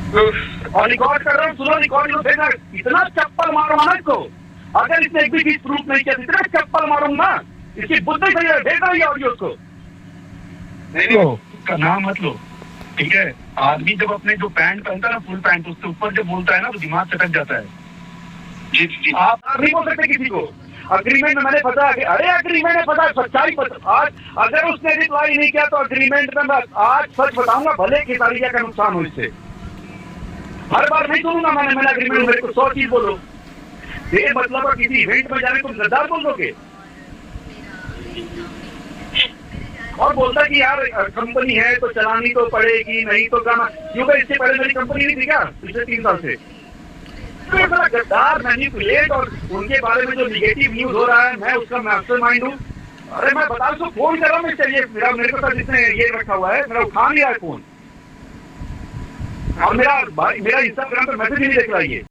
और रिकॉर्ड कर रहा हूँ, सुनो रिकॉर्ड लो, देखना इतना चप्पल मारूंगा ना इसको, अगर इसने एक भी चीज प्रूफ नहीं किया इतना चप्पल मारूंगा, इसकी बुद्धि सही है, भेज रही ऑडियो उसको। नहीं उसका नाम मत लो, ठीक है। आदमी जब अपने जो पैंट पहनता है ना, फुल पैंट, उसके ऊपर जब बोलता है ना तो दिमाग चटक जाता है। जी आप नहीं बोल सकते किसी को अग्रीमेंट में मैंने फंसा, अरे अग्रीमेंट में फंसा, सच्चाई आज अगर उसने रिप्लाई नहीं किया तो अग्रीमेंट में मैं आज सच बताऊंगा, भले खेसारिया का नुकसान हो इससे। हर बार नहीं सुनूंगा मैंने अग्रीमेंट, मेरे को 100 चीज बोलो, ये मतलब किसी इवेंट में जाने तुम गद्दार बोल दोगे। और बोलता कि यार कंपनी है तो चलानी तो पड़ेगी, नहीं तो क्या, क्योंकि इससे पहले मेरी कंपनी नहीं थी क्या पिछले 3 साल से। तो गद्दार मैनिपुलेट, और उनके बारे में जो निगेटिव न्यूज हो रहा है मैं उसका मास्टरमाइंड हूँ। अरे मैं बता दूं, फोन कर रहा हूँ, चाहिए मेरे को साथ जिसने ये रखा हुआ है, मेरा उठा लिया है फोन, और मेरा इंस्टाग्राम पर मैसेज नहीं देख रहा है ये।